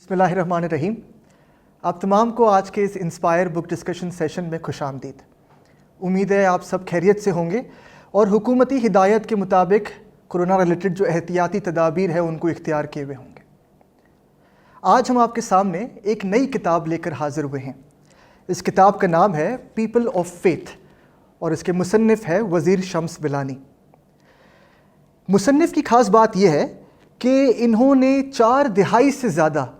بسم اللہ الرحمن الرحیم. آپ تمام کو آج کے اس انسپائر بک ڈسکشن سیشن میں خوش آمدید. امید ہے آپ سب خیریت سے ہوں گے اور حکومتی ہدایت کے مطابق کورونا ریلیٹڈ جو احتیاطی تدابیر ہے ان کو اختیار کیے ہوئے ہوں گے. آج ہم آپ کے سامنے ایک نئی کتاب لے کر حاضر ہوئے ہیں. اس کتاب کا نام ہے پیپل آف فیتھ اور اس کے مصنف ہے وزیر شمس بلانی. مصنف کی خاص بات یہ ہے کہ انہوں نے 4 دہائی سے زیادہ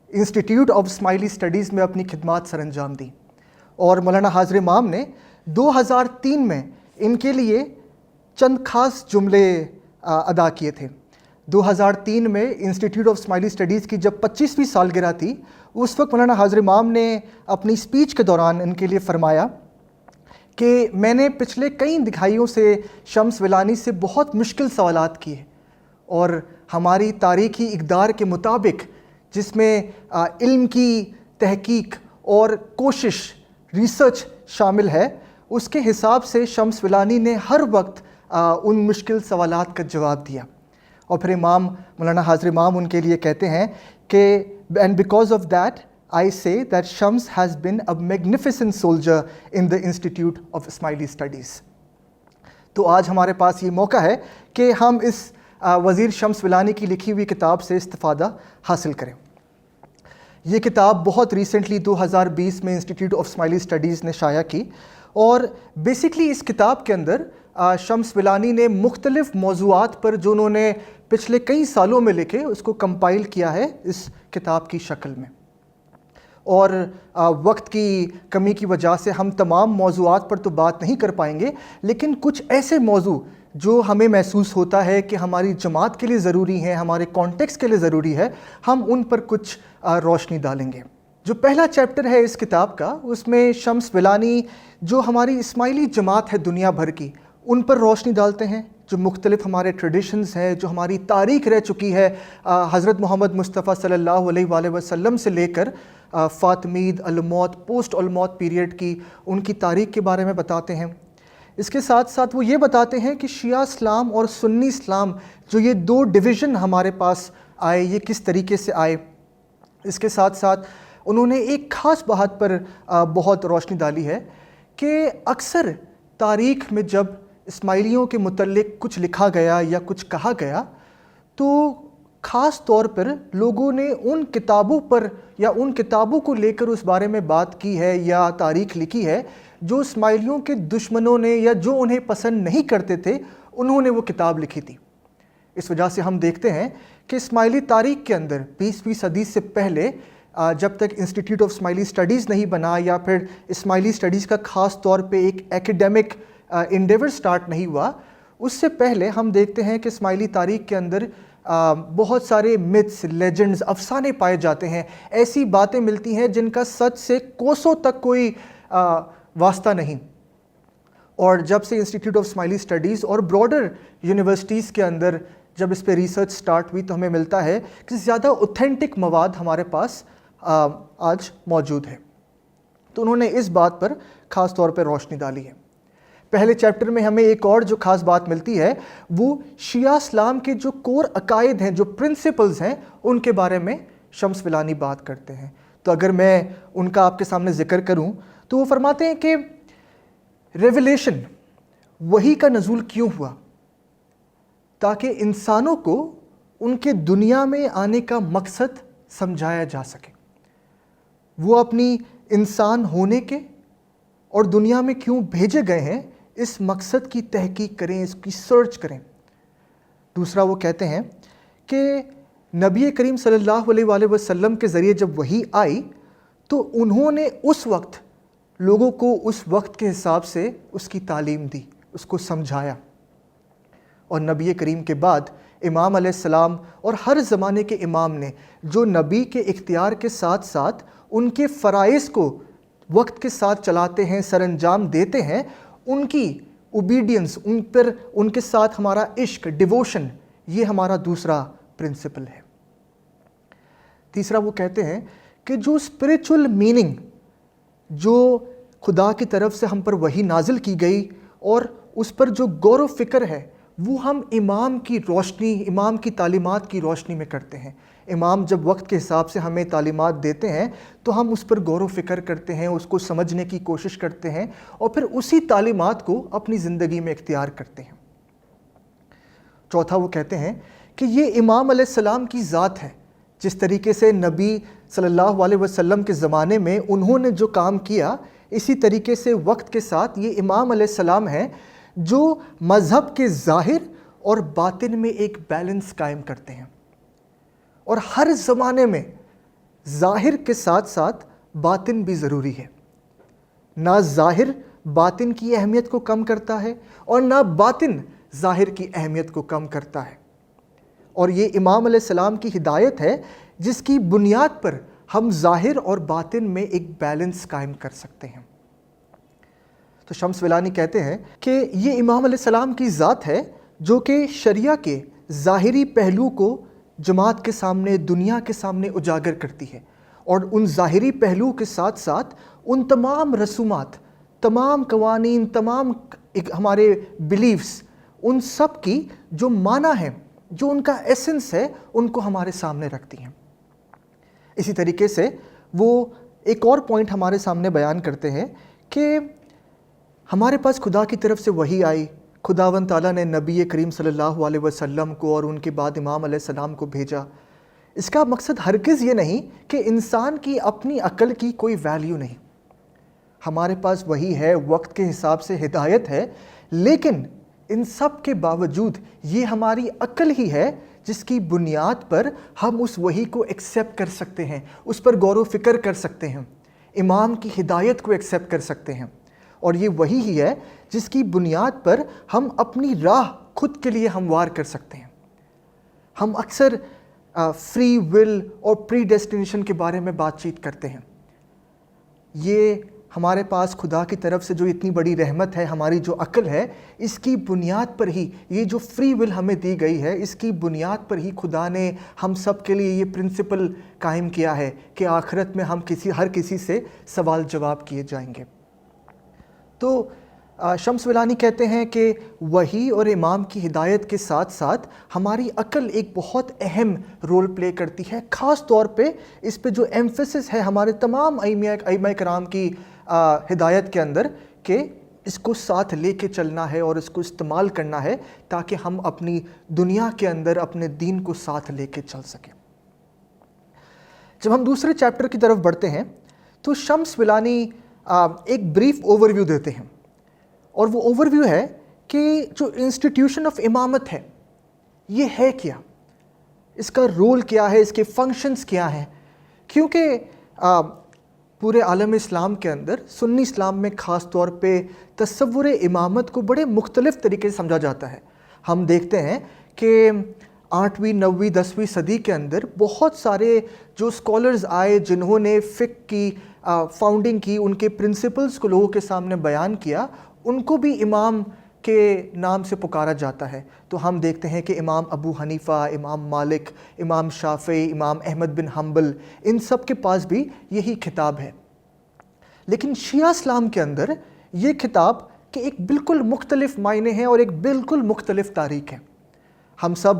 انسٹیٹیوٹ آف اسماعیلی اسٹڈیز میں اپنی خدمات سر انجام دی اور مولانا حاضر امام نے 2003 میں ان کے لیے چند خاص جملے ادا کیے تھے. 2003 میں انسٹیٹیوٹ آف اسماعیلی اسٹڈیز کی جب 25ویں سالگرہ تھی، اس وقت مولانا حاضر امام نے اپنی اسپیچ کے دوران ان کے لیے فرمایا کہ میں نے پچھلے کئی دہائیوں سے شمس بلانی سے بہت مشکل سوالات کیے اور ہماری تاریخی اقدار کے مطابق جس میں علم کی تحقیق اور کوشش ریسرچ شامل ہے، اس کے حساب سے شمس بلانی نے ہر وقت ان مشکل سوالات کا جواب دیا. اور پھر امام مولانا حاضر امام ان کے لیے کہتے ہیں کہ and because of that I say that Shams has been a magnificent soldier in the Institute of Ismaili Studies. تو آج ہمارے پاس یہ موقع ہے کہ ہم اس وزیر شمس بلانی کی لکھی ہوئی کتاب سے استفادہ حاصل کریں. یہ کتاب بہت ریسنٹلی 2020 میں انسٹیٹیوٹ آف اسماعیلی اسٹڈیز نے شائع کی اور بیسکلی اس کتاب کے اندر شمس بلانی نے مختلف موضوعات پر جو انہوں نے پچھلے کئی سالوں میں لکھے اس کو کمپائل کیا ہے اس کتاب کی شکل میں. اور وقت کی کمی کی وجہ سے ہم تمام موضوعات پر تو بات نہیں کر پائیں گے، لیکن کچھ ایسے موضوع جو ہمیں محسوس ہوتا ہے کہ ہماری جماعت کے لیے ضروری ہیں، ہمارے کانٹیکس کے لیے ضروری ہے، ہم ان پر کچھ روشنی ڈالیں گے. جو پہلا چیپٹر ہے اس کتاب کا، اس میں شمس بلانی جو ہماری اسماعیلی جماعت ہے دنیا بھر کی، ان پر روشنی ڈالتے ہیں. جو مختلف ہمارے ٹریڈیشنز ہیں، جو ہماری تاریخ رہ چکی ہے حضرت محمد مصطفیٰ صلی اللہ علیہ وآلہ وسلم سے لے کر فاطمید، الموت، پوسٹ الموت پیریڈ کی، ان کی تاریخ کے بارے میں بتاتے ہیں. اس کے ساتھ ساتھ وہ یہ بتاتے ہیں کہ شیعہ اسلام اور سنی اسلام جو یہ 2 ڈویژن ہمارے پاس آئے، یہ کس طریقے سے آئے. اس کے ساتھ ساتھ انہوں نے ایک خاص بات پر بہت روشنی ڈالی ہے کہ اکثر تاریخ میں جب اسماعیلیوں کے متعلق کچھ لکھا گیا یا کچھ کہا گیا تو خاص طور پر لوگوں نے ان کتابوں پر یا ان کتابوں کو لے کر اس بارے میں بات کی ہے یا تاریخ لکھی ہے جو اسماعیلیوں کے دشمنوں نے یا جو انہیں پسند نہیں کرتے تھے، انہوں نے وہ کتاب لکھی تھی. اس وجہ سے ہم دیکھتے ہیں کہ اسماعیلی تاریخ کے اندر 20ویں صدی سے پہلے جب تک انسٹیٹیوٹ آف اسماعیلی اسٹڈیز نہیں بنا یا پھر اسماعیلی اسٹڈیز کا خاص طور پہ ایک ایکیڈیمک انڈیور سٹارٹ نہیں ہوا، اس سے پہلے ہم دیکھتے ہیں کہ اسماعیلی تاریخ کے اندر بہت سارے متس، لیجنڈز، افسانے پائے جاتے ہیں. ایسی باتیں ملتی ہیں جن کا سچ سے کوسوں تک کوئی واسطہ نہیں. اور جب سے انسٹیٹیوٹ آف اسماعیلی اسٹڈیز اور براڈر یونیورسٹیز کے اندر جب اس پہ ریسرچ سٹارٹ ہوئی تو ہمیں ملتا ہے کہ زیادہ اوتھینٹک مواد ہمارے پاس آج موجود ہے. تو انہوں نے اس بات پر خاص طور پہ روشنی ڈالی ہے. پہلے چیپٹر میں ہمیں ایک اور جو خاص بات ملتی ہے وہ شیعہ اسلام کے جو کور عقائد ہیں، جو پرنسپلز ہیں، ان کے بارے میں شمس بلانی بات کرتے ہیں. تو اگر میں ان کا آپ کے سامنے ذکر کروں تو وہ فرماتے ہیں کہ ریویلیشن، وحی کا نزول کیوں ہوا؟ تاکہ انسانوں کو ان کے دنیا میں آنے کا مقصد سمجھایا جا سکے. وہ اپنی انسان ہونے کے اور دنیا میں کیوں بھیجے گئے ہیں، اس مقصد کی تحقیق کریں، اس کی سرچ کریں. دوسرا وہ کہتے ہیں کہ نبی کریم صلی اللہ علیہ وآلہ وسلم کے ذریعے جب وحی آئی تو انہوں نے اس وقت لوگوں کو اس وقت کے حساب سے اس کی تعلیم دی، اس کو سمجھایا. اور نبی کریم کے بعد امام علیہ السلام اور ہر زمانے کے امام نے جو نبی کے اختیار کے ساتھ ساتھ ان کے فرائض کو وقت کے ساتھ چلاتے ہیں، سر انجام دیتے ہیں، ان کی اوبیڈینس، ان پر ان کے ساتھ ہمارا عشق، ڈیووشن، یہ ہمارا دوسرا پرنسپل ہے. تیسرا وہ کہتے ہیں کہ جو اسپریچول میننگ جو خدا کی طرف سے ہم پر وحی نازل کی گئی اور اس پر جو غور و فکر ہے وہ ہم امام کی روشنی، امام کی تعلیمات کی روشنی میں کرتے ہیں۔ امام جب وقت کے حساب سے ہمیں تعلیمات دیتے ہیں تو ہم اس پر غور و فکر کرتے ہیں، اس کو سمجھنے کی کوشش کرتے ہیں اور پھر اسی تعلیمات کو اپنی زندگی میں اختیار کرتے ہیں۔ چوتھا وہ کہتے ہیں کہ یہ امام علیہ السلام کی ذات ہے۔ جس طریقے سے نبی صلی اللہ علیہ وسلم کے زمانے میں انہوں نے جو کام کیا، اسی طریقے سے وقت کے ساتھ یہ امام علیہ السلام ہیں جو مذہب کے ظاہر اور باطن میں ایک بیلنس قائم کرتے ہیں، اور ہر زمانے میں ظاہر کے ساتھ ساتھ باطن بھی ضروری ہے۔ نہ ظاہر باطن کی اہمیت کو کم کرتا ہے اور نہ باطن ظاہر کی اہمیت کو کم کرتا ہے، اور یہ امام علیہ السلام کی ہدایت ہے جس کی بنیاد پر ہم ظاہر اور باطن میں ایک بیلنس قائم کر سکتے ہیں۔ تو شمس ولانی کہتے ہیں کہ یہ امام علیہ السلام کی ذات ہے جو کہ شریعہ کے ظاہری پہلو کو جماعت کے سامنے، دنیا کے سامنے اجاگر کرتی ہے، اور ان ظاہری پہلو کے ساتھ ساتھ ان تمام رسومات، تمام قوانین، تمام ہمارے بلیفز، ان سب کی جو معنی ہے، جو ان کا ایسنس ہے، ان کو ہمارے سامنے رکھتی ہیں۔ اسی طریقے سے وہ ایک اور پوائنٹ ہمارے سامنے بیان کرتے ہیں کہ ہمارے پاس خدا کی طرف سے وحی آئی، خداوند تعالیٰ نے نبی کریم صلی اللہ علیہ وسلم کو اور ان کے بعد امام علیہ السلام کو بھیجا۔ اس کا مقصد ہرگز یہ نہیں کہ انسان کی اپنی عقل کی کوئی ویلیو نہیں۔ ہمارے پاس وحی ہے، وقت کے حساب سے ہدایت ہے، لیکن ان سب کے باوجود یہ ہماری عقل ہی ہے جس کی بنیاد پر ہم اس وحی کو ایکسیپٹ کر سکتے ہیں، اس پر غور و فکر کر سکتے ہیں، امام کی ہدایت کو ایکسیپٹ کر سکتے ہیں، اور یہ وہی ہی ہے جس کی بنیاد پر ہم اپنی راہ خود کے لیے ہموار کر سکتے ہیں۔ ہم اکثر فری ول اور پری ڈیسٹینیشن کے بارے میں بات چیت کرتے ہیں۔ یہ ہمارے پاس خدا کی طرف سے جو اتنی بڑی رحمت ہے، ہماری جو عقل ہے، اس کی بنیاد پر ہی یہ جو فری ول ہمیں دی گئی ہے، اس کی بنیاد پر ہی خدا نے ہم سب کے لیے یہ پرنسپل قائم کیا ہے کہ آخرت میں ہم ہر کسی سے سوال جواب کیے جائیں گے۔ تو شمس ولانی کہتے ہیں کہ وحی اور امام کی ہدایت کے ساتھ ساتھ ہماری عقل ایک بہت اہم رول پلے کرتی ہے، خاص طور پہ اس پہ جو ایمفیسس ہے ہمارے تمام ائمہ کرام کی ہدایت کے اندر، کہ اس کو ساتھ لے کے چلنا ہے اور اس کو استعمال کرنا ہے تاکہ ہم اپنی دنیا کے اندر اپنے دین کو ساتھ لے کے چل سکیں۔ جب ہم دوسرے چیپٹر کی طرف بڑھتے ہیں تو شمس ولانی ایک بریف اوور ویو دیتے ہیں، اور وہ اوور ویو ہے کہ جو انسٹیٹیوشن آف امامت ہے یہ ہے کیا، اس کا رول کیا ہے، اس کے فنکشنز کیا ہیں، کیونکہ پورے عالم اسلام کے اندر، سنی اسلام میں خاص طور پہ تصور امامت کو بڑے مختلف طریقے سے سمجھا جاتا ہے۔ ہم دیکھتے ہیں کہ 8ویں 9ویں 10ویں صدی کے اندر بہت سارے جو اسکالرز آئے جنہوں نے فقہ کی فاؤنڈنگ کی، ان کے پرنسپلز کو لوگوں کے سامنے بیان کیا، ان کو بھی امام کے نام سے پکارا جاتا ہے۔ تو ہم دیکھتے ہیں کہ امام ابو حنیفہ، امام مالک، امام شافعی، امام احمد بن حنبل، ان سب کے پاس بھی یہی خطاب ہے۔ لیکن شیعہ اسلام کے اندر یہ خطاب کے ایک بالکل مختلف معنی ہیں اور ایک بالکل مختلف تاریخ ہے۔ ہم سب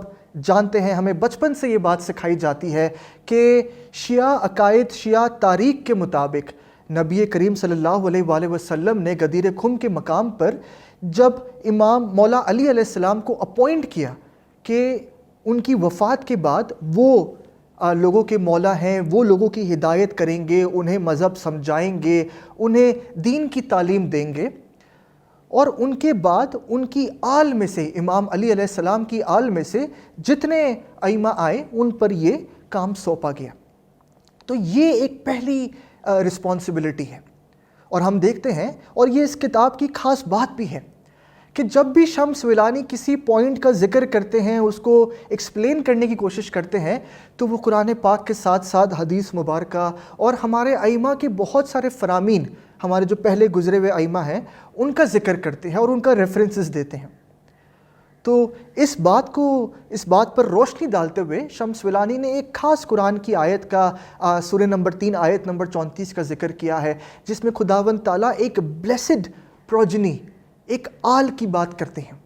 جانتے ہیں، ہمیں بچپن سے یہ بات سکھائی جاتی ہے کہ شیعہ عقائد، شیعہ تاریخ کے مطابق نبی کریم صلی اللہ علیہ وآلہ وسلم نے غدیر خم کے مقام پر جب امام مولا علی علیہ السلام کو اپوائنٹ کیا کہ ان کی وفات کے بعد وہ لوگوں کے مولا ہیں، وہ لوگوں کی ہدایت کریں گے، انہیں مذہب سمجھائیں گے، انہیں دین کی تعلیم دیں گے، اور ان کے بعد ان کی آل میں سے، امام علی علیہ السلام کی آل میں سے جتنے ائمہ آئے ان پر یہ کام سونپا گیا۔ تو یہ ایک پہلی رسپانسبلٹی ہے، اور ہم دیکھتے ہیں، اور یہ اس کتاب کی خاص بات بھی ہے کہ جب بھی شمس ولانی کسی پوائنٹ کا ذکر کرتے ہیں، اس کو ایکسپلین کرنے کی کوشش کرتے ہیں، تو وہ قرآن پاک کے ساتھ ساتھ حدیث مبارکہ اور ہمارے ائمہ کے بہت سارے فرامین، ہمارے جو پہلے گزرے ہوئے ائمہ ہیں، ان کا ذکر کرتے ہیں اور ان کا ریفرنسز دیتے ہیں۔ تو اس بات پر روشنی ڈالتے ہوئے شمس ولانی نے ایک خاص قرآن کی آیت کا سورہ نمبر 3 آیت نمبر 34 کا ذکر کیا ہے، جس میں خداوند تعالیٰ ایک بلیسڈ پروجنی، ایک آل کی بات کرتے ہیں،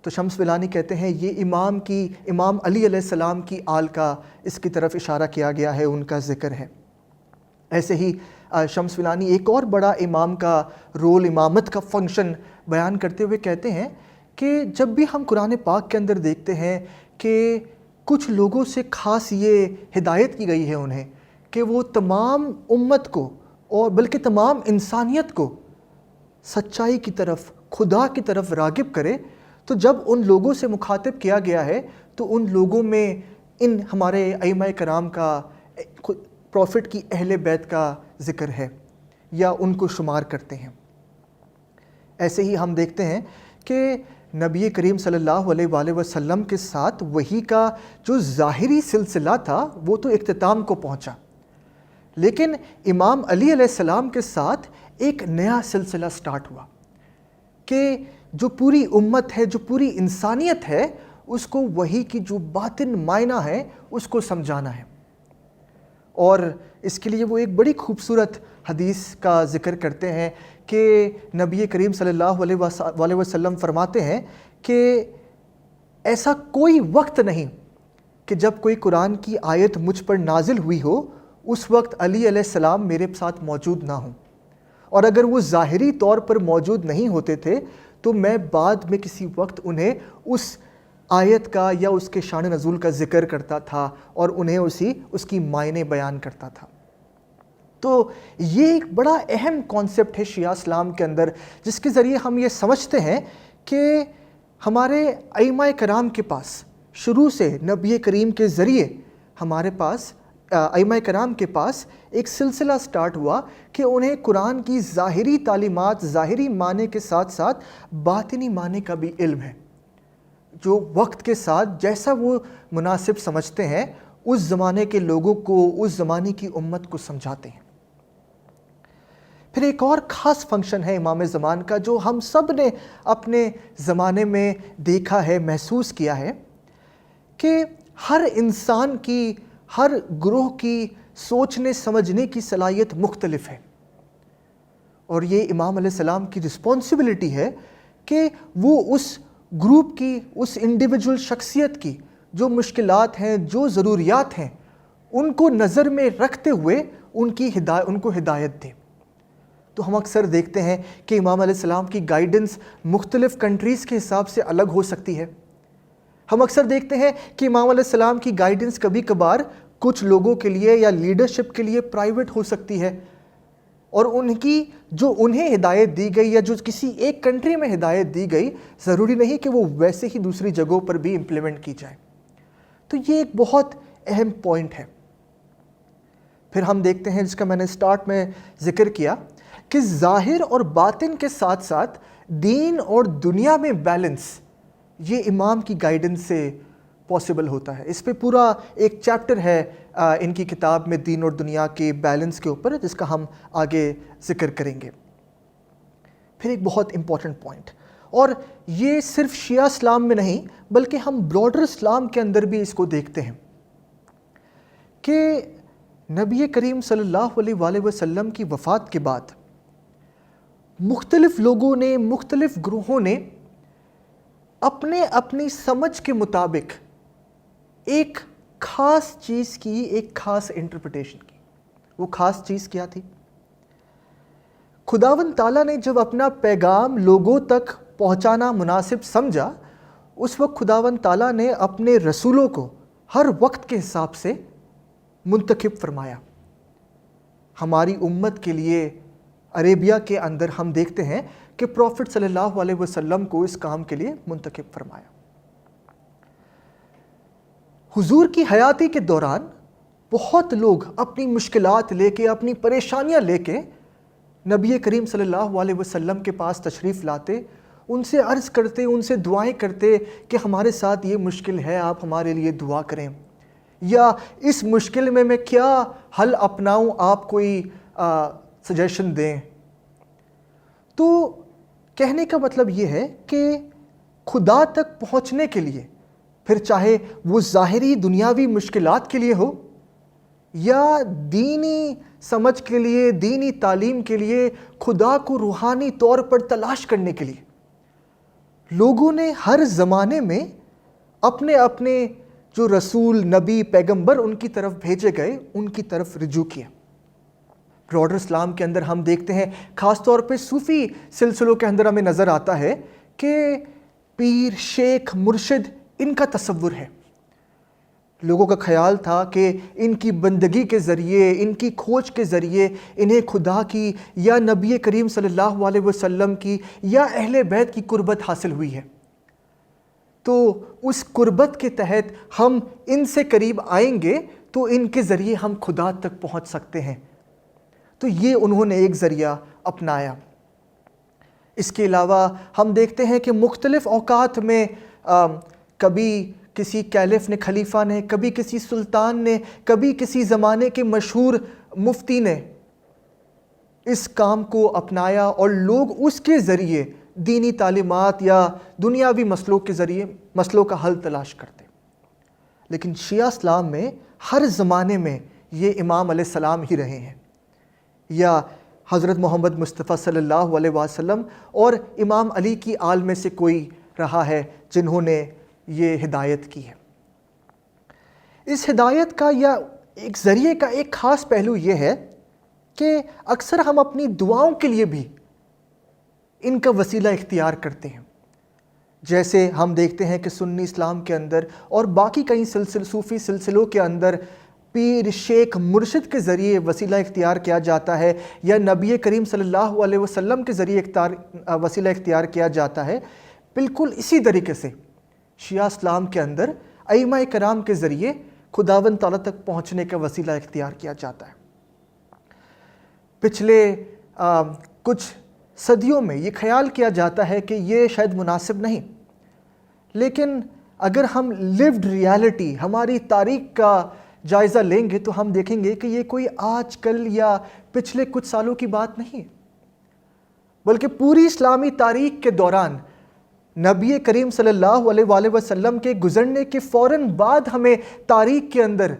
تو شمس ولانی کہتے ہیں یہ امام علی علیہ السلام کی آل کا اس کی طرف اشارہ کیا گیا ہے، ان کا ذکر ہے۔ ایسے ہی شمس ولانی ایک اور بڑا امام کا رول، امامت کا فنکشن بیان کرتے ہوئے کہتے ہیں کہ جب بھی ہم قرآن پاک کے اندر دیکھتے ہیں کہ کچھ لوگوں سے خاص یہ ہدایت کی گئی ہے انہیں کہ وہ تمام امت کو اور بلکہ تمام انسانیت کو سچائی کی طرف، خدا کی طرف راغب کرے، تو جب ان لوگوں سے مخاطب کیا گیا ہے تو ان لوگوں میں ان ہمارے ائمہ کرام کا، پروفٹ کی اہل بیت کا ذکر ہے یا ان کو شمار کرتے ہیں۔ ایسے ہی ہم دیکھتے ہیں کہ نبی کریم صلی اللہ علیہ وآلہ وسلم کے ساتھ وحی کا جو ظاہری سلسلہ تھا وہ تو اختتام کو پہنچا، لیکن امام علی علیہ السلام کے ساتھ ایک نیا سلسلہ سٹارٹ ہوا کہ جو پوری امت ہے، جو پوری انسانیت ہے، اس کو وحی کی جو باطن معنی ہے اس کو سمجھانا ہے۔ اور اس کے لیے وہ ایک بڑی خوبصورت حدیث کا ذکر کرتے ہیں کہ نبی کریم صلی اللہ علیہ وسلم فرماتے ہیں کہ ایسا کوئی وقت نہیں کہ جب کوئی قرآن کی آیت مجھ پر نازل ہوئی ہو اس وقت علی علیہ السلام میرے ساتھ موجود نہ ہوں، اور اگر وہ ظاہری طور پر موجود نہیں ہوتے تھے تو میں بعد میں کسی وقت انہیں اس آیت کا یا اس کے شان نزول کا ذکر کرتا تھا اور انہیں اس کی معنی بیان کرتا تھا۔ تو یہ ایک بڑا اہم کانسیپٹ ہے شیعہ اسلام کے اندر، جس کے ذریعے ہم یہ سمجھتے ہیں کہ ہمارے ائمہ کرام کے پاس شروع سے نبی کریم کے ذریعے ہمارے پاس ائمہ کرام کے پاس ایک سلسلہ سٹارٹ ہوا کہ انہیں قرآن کی ظاہری تعلیمات، ظاہری معنی کے ساتھ ساتھ باطنی معنی کا بھی علم ہے، جو وقت کے ساتھ جیسا وہ مناسب سمجھتے ہیں اس زمانے کے لوگوں کو، اس زمانے کی امت کو سمجھاتے ہیں۔ پھر ایک اور خاص فنکشن ہے امام زمان کا جو ہم سب نے اپنے زمانے میں دیکھا ہے، محسوس کیا ہے، کہ ہر انسان کی، ہر گروہ کی سوچنے سمجھنے کی صلاحیت مختلف ہے، اور یہ امام علیہ السلام کی رسپانسبلٹی ہے کہ وہ اس گروپ کی، اس انڈیویجول شخصیت کی جو مشکلات ہیں، جو ضروریات ہیں، ان کو نظر میں رکھتے ہوئے ان کو ہدایت دے۔ تو ہم اکثر دیکھتے ہیں کہ امام علیہ السلام کی گائیڈنس مختلف کنٹریز کے حساب سے الگ ہو سکتی ہے۔ ہم اکثر دیکھتے ہیں کہ امام علیہ السلام کی گائیڈنس کبھی کبھار کچھ لوگوں کے لیے یا لیڈرشپ کے لیے پرائیویٹ ہو سکتی ہے، اور ان کی جو انہیں ہدایت دی گئی یا جو کسی ایک کنٹری میں ہدایت دی گئی ضروری نہیں کہ وہ ویسے ہی دوسری جگہوں پر بھی امپلیمنٹ کی جائے۔ تو یہ ایک بہت اہم پوائنٹ ہے۔ پھر ہم دیکھتے ہیں، جس کا میں نے سٹارٹ میں ذکر کیا، کہ ظاہر اور باطن کے ساتھ ساتھ دین اور دنیا میں بیلنس یہ امام کی گائیڈنس سے پاسبل ہوتا ہے۔ اس پہ پورا ایک چیپٹر ہے ان کی کتاب میں دین اور دنیا کے بیلنس کے اوپر، جس کا ہم آگے ذکر کریں گے۔ پھر ایک بہت امپورٹنٹ پوائنٹ، اور یہ صرف شیعہ اسلام میں نہیں بلکہ ہم براڈر اسلام کے اندر بھی اس کو دیکھتے ہیں، کہ نبی کریم صلی اللہ علیہ وآلہ وسلم کی وفات کے بعد مختلف لوگوں نے، مختلف گروہوں نے اپنی سمجھ کے مطابق ایک خاص چیز کی، ایک خاص انٹرپریٹیشن کی۔ وہ خاص چیز کیا تھی؟ خداوند تعالیٰ نے جب اپنا پیغام لوگوں تک پہنچانا مناسب سمجھا، اس وقت خداوند تعالیٰ نے اپنے رسولوں کو ہر وقت کے حساب سے منتخب فرمایا۔ ہماری امت کے لیے عربیہ کے اندر ہم دیکھتے ہیں کہ پروفٹ صلی اللہ علیہ وسلم کو اس کام کے لیے منتخب فرمایا۔ حضور کی حیاتی کے دوران بہت لوگ اپنی مشکلات لے کے، اپنی پریشانیاں لے کے نبی کریم صلی اللہ علیہ وسلم کے پاس تشریف لاتے، ان سے عرض کرتے، ان سے دعائیں کرتے کہ ہمارے ساتھ یہ مشکل ہے، آپ ہمارے لیے دعا کریں، یا اس مشکل میں کیا حل اپناؤں، آپ کوئی سجیشن دیں۔ تو کہنے کا مطلب یہ ہے کہ خدا تک پہنچنے کے لیے، پھر چاہے وہ ظاہری دنیاوی مشکلات کے لیے ہو یا دینی سمجھ کے لیے، دینی تعلیم کے لیے، خدا کو روحانی طور پر تلاش کرنے کے لیے، لوگوں نے ہر زمانے میں اپنے اپنے جو رسول، نبی، پیغمبر ان کی طرف بھیجے گئے ان کی طرف رجوع کیا۔ براڈر اسلام کے اندر ہم دیکھتے ہیں، خاص طور پہ صوفی سلسلوں کے اندر ہمیں نظر آتا ہے کہ پیر، شیخ، مرشد ان کا تصور ہے۔ لوگوں کا خیال تھا کہ ان کی بندگی کے ذریعے، ان کی کھوج کے ذریعے انہیں خدا کی یا نبی کریم صلی اللہ علیہ وسلم کی یا اہل بیت کی قربت حاصل ہوئی ہے، تو اس قربت کے تحت ہم ان سے قریب آئیں گے تو ان کے ذریعے ہم خدا تک پہنچ سکتے ہیں۔ تو یہ انہوں نے ایک ذریعہ اپنایا۔ اس کے علاوہ ہم دیکھتے ہیں کہ مختلف اوقات میں کبھی کسی کیلف نے، خلیفہ نے، کبھی کسی سلطان نے، کبھی کسی زمانے کے مشہور مفتی نے اس کام کو اپنایا اور لوگ اس کے ذریعے دینی تعلیمات یا دنیاوی مسئلوں کے ذریعے مسئلوں کا حل تلاش کرتے۔ لیکن شیعہ اسلام میں ہر زمانے میں یہ امام علیہ السلام ہی رہے ہیں، یا حضرت محمد مصطفیٰ صلی اللہ علیہ وسلم اور امام علی کی آل میں سے کوئی رہا ہے جنہوں نے یہ ہدایت کی ہے۔ اس ہدایت کا یا ایک ذریعے کا ایک خاص پہلو یہ ہے کہ اکثر ہم اپنی دعاؤں کے لیے بھی ان کا وسیلہ اختیار کرتے ہیں۔ جیسے ہم دیکھتے ہیں کہ سنی اسلام کے اندر اور باقی کئی صوفی سلسلوں کے اندر پیر، شیخ، مرشد کے ذریعے وسیلہ اختیار کیا جاتا ہے، یا نبی کریم صلی اللہ علیہ وسلم کے ذریعے وسیلہ اختیار کیا جاتا ہے۔ بالکل اسی طریقے سے شیعہ اسلام کے اندر ائمہ کرام کے ذریعے خداوند تعالیٰ تک پہنچنے کا وسیلہ اختیار کیا جاتا ہے۔ پچھلے کچھ صدیوں میں یہ خیال کیا جاتا ہے کہ یہ شاید مناسب نہیں، لیکن اگر ہم لیوڈ ریالٹی، ہماری تاریخ کا جائزہ لیں گے تو ہم دیکھیں گے کہ یہ کوئی آج کل یا پچھلے کچھ سالوں کی بات نہیں ہے، بلکہ پوری اسلامی تاریخ کے دوران نبی کریم صلی اللہ علیہ وآلہ وسلم کے گزرنے کے فوراً بعد ہمیں تاریخ کے اندر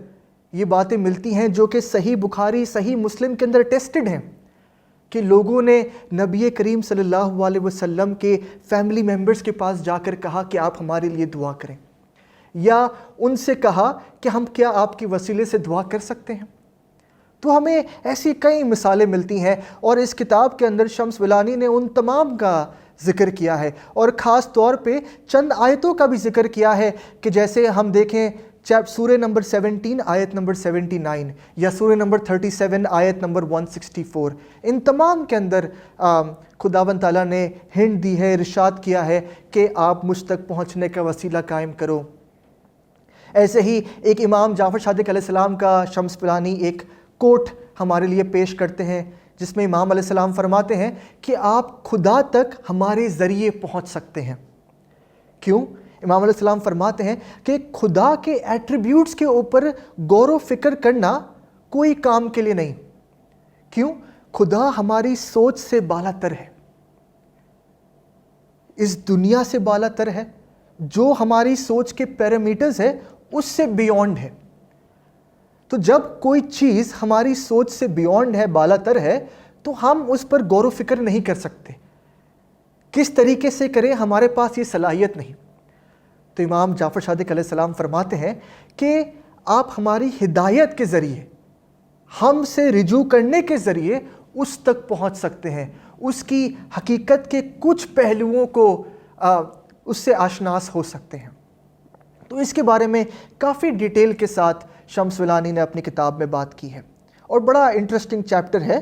یہ باتیں ملتی ہیں جو کہ صحیح بخاری، صحیح مسلم کے اندر ٹیسٹڈ ہیں، کہ لوگوں نے نبی کریم صلی اللہ علیہ وسلم کے فیملی ممبرز کے پاس جا کر کہا کہ آپ ہمارے لیے دعا کریں، یا ان سے کہا کہ ہم کیا آپ کے وسیلے سے دعا کر سکتے ہیں۔ تو ہمیں ایسی کئی مثالیں ملتی ہیں، اور اس کتاب کے اندر شمس ولانی نے ان تمام کا ذکر کیا ہے، اور خاص طور پہ چند آیتوں کا بھی ذکر کیا ہے، کہ جیسے ہم دیکھیں سورہ نمبر 17 آیت نمبر 79، یا سورہ نمبر 37 آیت نمبر 164، ان تمام کے اندر خداوند تعالیٰ نے ہنٹ دی ہے، ارشاد کیا ہے کہ آپ مجھ تک پہنچنے کا وسیلہ قائم کرو۔ ایسے ہی ایک امام جعفر صادق علیہ السلام کا شمس ولانی ایک کوٹ ہمارے لیے پیش کرتے ہیں، جس میں امام علیہ السلام فرماتے ہیں کہ آپ خدا تک ہمارے ذریعے پہنچ سکتے ہیں۔ کیوں؟ امام علیہ السلام فرماتے ہیں کہ خدا کے ایٹریبیوٹس کے اوپر غور و فکر کرنا کوئی کام کے لیے نہیں۔ کیوں؟ خدا ہماری سوچ سے بالا تر ہے، اس دنیا سے بالا تر ہے، جو ہماری سوچ کے پیرامیٹرز ہے اس سے بیونڈ ہے۔ تو جب کوئی چیز ہماری سوچ سے بیونڈ ہے، بالا تر ہے، تو ہم اس پر غور و فکر نہیں کر سکتے۔ کس طریقے سے کریں، ہمارے پاس یہ صلاحیت نہیں۔ تو امام جعفر صادق علیہ السلام فرماتے ہیں کہ آپ ہماری ہدایت کے ذریعے، ہم سے رجوع کرنے کے ذریعے اس تک پہنچ سکتے ہیں، اس کی حقیقت کے کچھ پہلوؤں کو اس سے آشناس ہو سکتے ہیں۔ تو اس کے بارے میں کافی ڈیٹیل کے ساتھ شمس ولانی نے اپنی کتاب میں بات کی ہے، اور بڑا انٹرسٹنگ چیپٹر ہے۔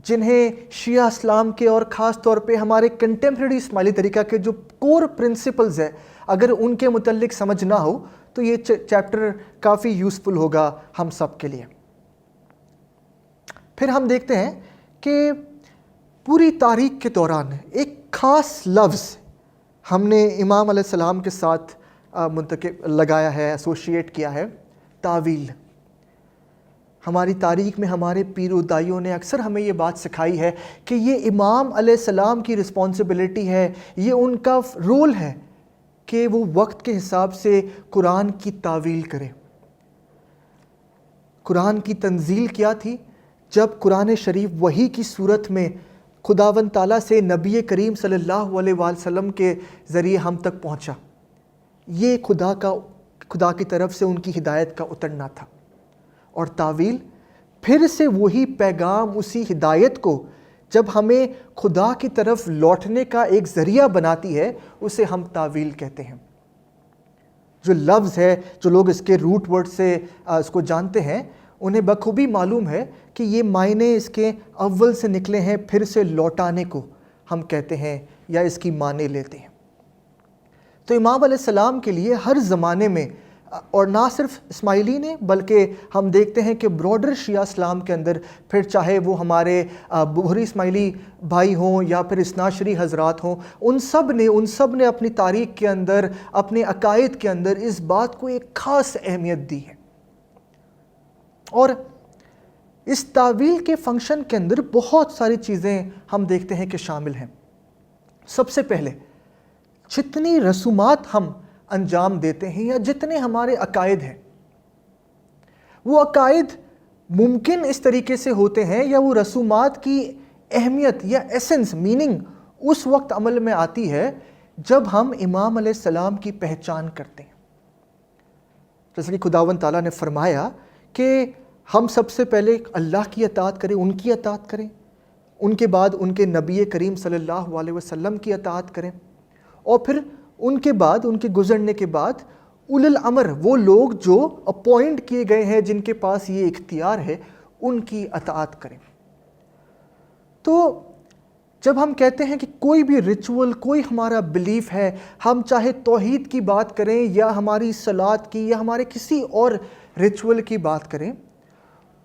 جنہیں شیعہ اسلام کے اور خاص طور پہ ہمارے کنٹمپریری اسماعیلی طریقہ کے جو کور پرنسپلز ہیں، اگر ان کے متعلق سمجھ نہ ہو تو یہ چیپٹر کافی یوزفل ہوگا ہم سب کے لیے۔ پھر ہم دیکھتے ہیں کہ پوری تاریخ کے دوران ایک خاص لفظ ہم نے امام علیہ السلام کے ساتھ لگایا ہے، ایسوشیٹ کیا ہے، تعویل۔ ہماری تاریخ میں ہمارے پیر و دائیوں نے اکثر ہمیں یہ بات سکھائی ہے کہ یہ امام علیہ السلام کی رسپانسبلٹی ہے، یہ ان کا رول ہے کہ وہ وقت کے حساب سے قرآن کی تعویل کرے۔ قرآن کی تنزیل کیا تھی؟ جب قرآن شریف وحی کی صورت میں خداوند تعالیٰ سے نبی کریم صلی اللہ علیہ وآلہ وسلم کے ذریعے ہم تک پہنچا، یہ خدا کی طرف سے ان کی ہدایت کا اترنا تھا۔ اور تعویل پھر سے وہی پیغام، اسی ہدایت کو جب ہمیں خدا کی طرف لوٹنے کا ایک ذریعہ بناتی ہے، اسے ہم تعویل کہتے ہیں۔ جو لفظ ہے، جو لوگ اس کے روٹ ورڈ سے اس کو جانتے ہیں، انہیں بخوبی معلوم ہے کہ یہ معنی اس کے اول سے نکلے ہیں، پھر سے لوٹانے کو ہم کہتے ہیں یا اس کی معنی لیتے ہیں۔ تو امام علیہ السلام کے لیے ہر زمانے میں، اور نہ صرف اسماعیلی نے بلکہ ہم دیکھتے ہیں کہ براڈر شیعہ اسلام کے اندر، پھر چاہے وہ ہمارے بحری اسماعیلی بھائی ہوں یا پھر اثناعشری حضرات ہوں، ان سب نے اپنی تاریخ کے اندر، اپنے عقائد کے اندر اس بات کو ایک خاص اہمیت دی ہے۔ اور اس تعویل کے فنکشن کے اندر بہت ساری چیزیں ہم دیکھتے ہیں کہ شامل ہیں۔ سب سے پہلے جتنی رسومات ہم انجام دیتے ہیں یا جتنے ہمارے عقائد ہیں، وہ عقائد ممکن اس طریقے سے ہوتے ہیں یا وہ رسومات کی اہمیت یا ایسنس، میننگ اس وقت عمل میں آتی ہے جب ہم امام علیہ السلام کی پہچان کرتے ہیں۔ جیسے کہ خداوند تعالیٰ نے فرمایا کہ ہم سب سے پہلے اللہ کی اطاعت کریں، ان کی اطاعت کریں، ان کے بعد ان کے نبی کریم صلی اللہ علیہ وسلم کی اطاعت کریں، اور پھر ان کے بعد، ان کے گزرنے کے بعد اول الامر، وہ لوگ جو اپوائنٹ کیے گئے ہیں، جن کے پاس یہ اختیار ہے، ان کی اطاعت کریں۔ تو جب ہم کہتے ہیں کہ کوئی بھی ریچول، کوئی ہمارا بلیف ہے، ہم چاہے توحید کی بات کریں یا ہماری صلات کی یا ہمارے کسی اور ریچول کی بات کریں،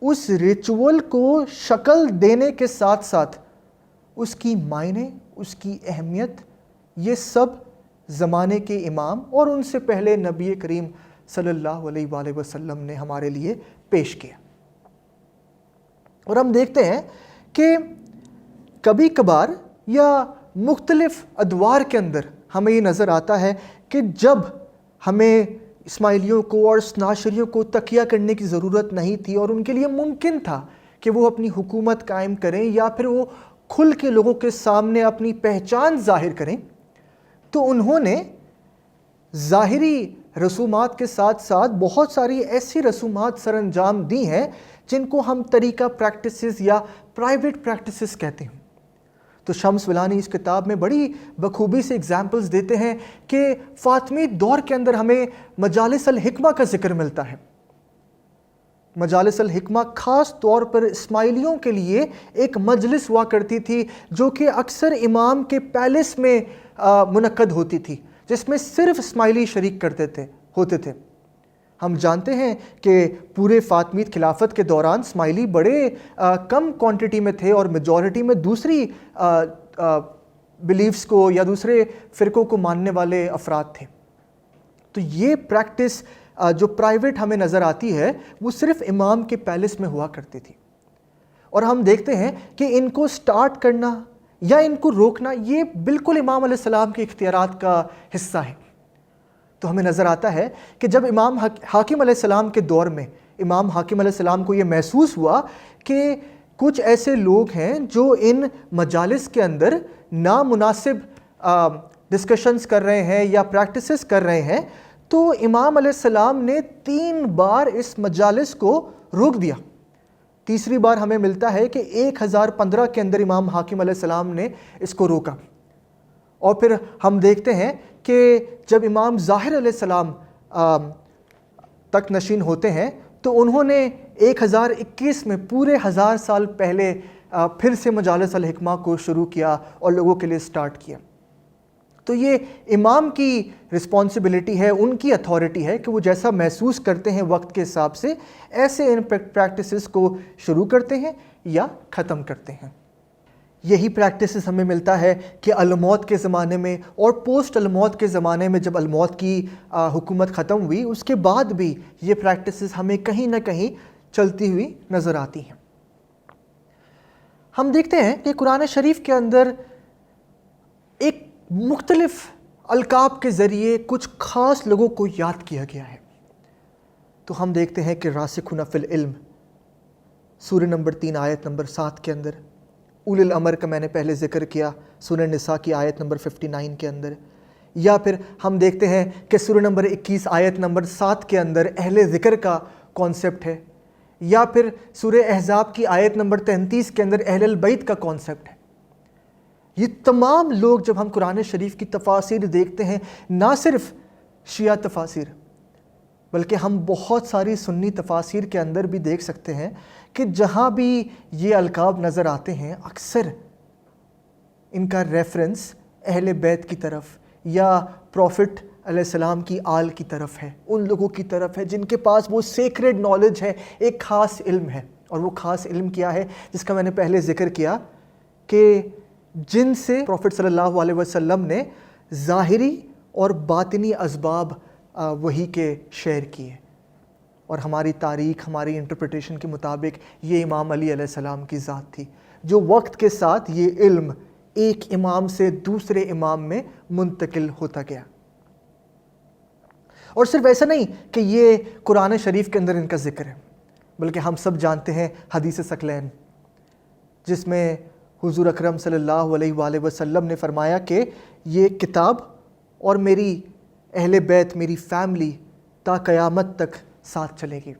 اس ریچول کو شکل دینے کے ساتھ ساتھ اس کی معنی، اس کی اہمیت، یہ سب زمانے کے امام اور ان سے پہلے نبی کریم صلی اللہ علیہ وآلہ وسلم نے ہمارے لیے پیش کیا۔ اور ہم دیکھتے ہیں کہ کبھی کبھار یا مختلف ادوار کے اندر ہمیں یہ نظر آتا ہے کہ جب ہمیں اسماعیلیوں کو اور اثناعشریوں کو تکیہ کرنے کی ضرورت نہیں تھی اور ان کے لیے ممکن تھا کہ وہ اپنی حکومت قائم کریں یا پھر وہ کھل کے لوگوں کے سامنے اپنی پہچان ظاہر کریں، تو انہوں نے ظاہری رسومات کے ساتھ ساتھ بہت ساری ایسی رسومات سر انجام دی ہیں جن کو ہم طریقہ پریکٹسز یا پرائیویٹ پریکٹسز کہتے ہیں۔ تو شمس ولانی اس کتاب میں بڑی بخوبی سے اگزامپلز دیتے ہیں کہ فاطمی دور کے اندر ہمیں مجالس الحکمہ کا ذکر ملتا ہے۔ مجالس الحکمہ خاص طور پر اسماعیلیوں کے لیے ایک مجلس ہوا کرتی تھی جو کہ اکثر امام کے پیلس میں منعقد ہوتی تھی، جس میں صرف اسماعیلی شریک ہوتے تھے۔ ہم جانتے ہیں کہ پورے فاطمیت خلافت کے دوران اسماعیلی بڑے کم کوانٹٹی میں تھے اور میجورٹی میں دوسری بلیفز کو یا دوسرے فرقوں کو ماننے والے افراد تھے۔ تو یہ پریکٹس جو پرائیویٹ ہمیں نظر آتی ہے وہ صرف امام کے پیلس میں ہوا کرتی تھی، اور ہم دیکھتے ہیں کہ ان کو سٹارٹ کرنا یا ان کو روکنا یہ بالکل امام علیہ السلام کے اختیارات کا حصہ ہے۔ تو ہمیں نظر آتا ہے کہ جب امام حاکم علیہ السلام کے دور میں امام حاکم علیہ السلام کو یہ محسوس ہوا کہ کچھ ایسے لوگ ہیں جو ان مجالس کے اندر نامناسب ڈسکشنز کر رہے ہیں یا پریکٹسز کر رہے ہیں، تو امام علیہ السلام نے 3 بار اس مجالس کو روک دیا۔ تیسری بار ہمیں ملتا ہے کہ 1015 کے اندر امام حاکم علیہ السلام نے اس کو روکا۔ اور پھر ہم دیکھتے ہیں کہ جب امام ظاہر علیہ السلام تک نشین ہوتے ہیں تو انہوں نے 1021 میں پورے 1000 سال پہلے پھر سے مجالس الحکمہ کو شروع کیا اور لوگوں کے لیے سٹارٹ کیا۔ تو یہ امام کی رسپانسبلٹی ہے، ان کی اتھارٹی ہے کہ وہ جیسا محسوس کرتے ہیں وقت کے حساب سے ایسے ان پریکٹسز کو شروع کرتے ہیں یا ختم کرتے ہیں۔ یہی پریکٹسز ہمیں ملتا ہے کہ الموت کے زمانے میں اور پوسٹ الموت کے زمانے میں، جب الموت کی حکومت ختم ہوئی اس کے بعد بھی یہ پریکٹسز ہمیں کہیں نہ کہیں چلتی ہوئی نظر آتی ہیں۔ ہم دیکھتے ہیں کہ قرآن شریف کے اندر ایک مختلف القاب کے ذریعے کچھ خاص لوگوں کو یاد کیا گیا ہے۔ تو ہم دیکھتے ہیں کہ راسخون فی العلم سورہ نمبر 3 آیت نمبر 7 کے اندر اول الامر کا میں نے پہلے ذکر کیا سورہ نساء کی آیت نمبر 59 کے اندر، یا پھر ہم دیکھتے ہیں کہ سورہ نمبر 21 آیت نمبر 7 کے اندر اہل ذکر کا کانسیپٹ ہے، یا پھر سورہ احزاب کی آیت نمبر 33 کے اندر اہل البیت کا کانسیپٹ ہے۔ یہ تمام لوگ جب ہم قرآن شریف کی تفاسیر دیکھتے ہیں، نہ صرف شیعہ تفاسیر بلکہ ہم بہت ساری سنی تفاسیر کے اندر بھی دیکھ سکتے ہیں کہ جہاں بھی یہ القاب نظر آتے ہیں اکثر ان کا ریفرنس اہل بیت کی طرف یا پروفٹ علیہ السلام کی آل کی طرف ہے، ان لوگوں کی طرف ہے جن کے پاس وہ سیکریڈ نالج ہے، ایک خاص علم ہے۔ اور وہ خاص علم کیا ہے؟ جس کا میں نے پہلے ذکر کیا کہ جن سے پروفٹ صلی اللہ علیہ وسلم نے ظاہری اور باطنی اسباب وحی کے شیئر کیے، اور ہماری تاریخ، ہماری انٹرپریٹیشن کے مطابق یہ امام علی علیہ السلام کی ذات تھی، جو وقت کے ساتھ یہ علم ایک امام سے دوسرے امام میں منتقل ہوتا گیا۔ اور صرف ایسا نہیں کہ یہ قرآن شریف کے اندر ان کا ذکر ہے، بلکہ ہم سب جانتے ہیں حدیث ثقلین، جس میں حضور اکرم صلی اللہ علیہ وآلہ وسلم نے فرمایا کہ یہ کتاب اور میری اہل بیت، میری فیملی تا قیامت تک ساتھ چلے گی۔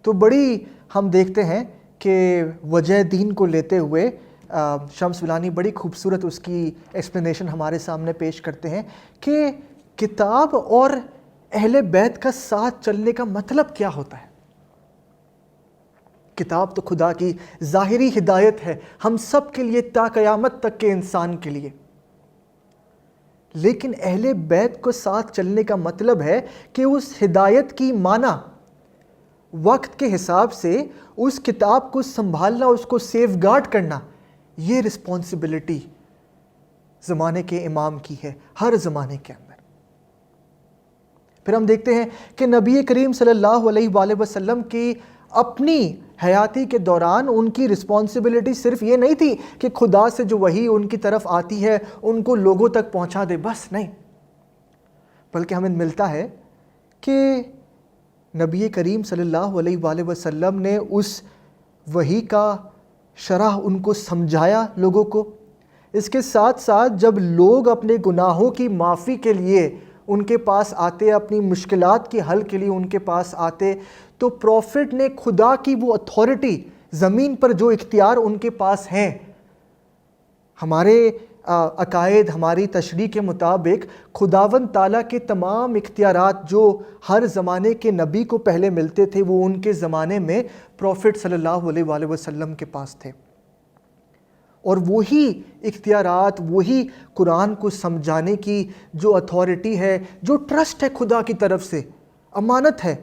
تو بڑی ہم دیکھتے ہیں کہ وجہ دین کو لیتے ہوئے شمس ولانی بڑی خوبصورت اس کی ایکسپلینیشن ہمارے سامنے پیش کرتے ہیں کہ کتاب اور اہل بیت کا ساتھ چلنے کا مطلب کیا ہوتا ہے۔ کتاب تو خدا کی ظاہری ہدایت ہے ہم سب کے لیے تا قیامت تک کے انسان کے لیے، لیکن اہل بیت کو ساتھ چلنے کا مطلب ہے کہ اس ہدایت کی معنی وقت کے حساب سے اس کتاب کو سنبھالنا، اس کو سیف گارڈ کرنا، یہ رسپانسبلٹی زمانے کے امام کی ہے، ہر زمانے کے اندر۔ پھر ہم دیکھتے ہیں کہ نبی کریم صلی اللہ علیہ وآلہ وسلم کی اپنی حیاتی کے دوران ان کی رسپانسبلٹی صرف یہ نہیں تھی کہ خدا سے جو وحی ان کی طرف آتی ہے ان کو لوگوں تک پہنچا دے، بس نہیں، بلکہ ہمیں ملتا ہے کہ نبی کریم صلی اللہ علیہ وآلہ وسلم نے اس وحی کا شرح ان کو سمجھایا لوگوں کو۔ اس کے ساتھ ساتھ جب لوگ اپنے گناہوں کی معافی کے لیے ان کے پاس آتے، اپنی مشکلات کے حل کے لیے ان کے پاس آتے، تو پروفٹ نے خدا کی وہ اتھارٹی، زمین پر جو اختیار ان کے پاس ہیں، ہمارے عقائد، ہماری تشریح کے مطابق خداوند تعالیٰ کے تمام اختیارات جو ہر زمانے کے نبی کو پہلے ملتے تھے، وہ ان کے زمانے میں پروفٹ صلی اللہ علیہ وآلہ وسلم کے پاس تھے، اور وہی اختیارات، وہی قرآن کو سمجھانے کی جو اتھارٹی ہے، جو ٹرسٹ ہے خدا کی طرف سے، امانت ہے،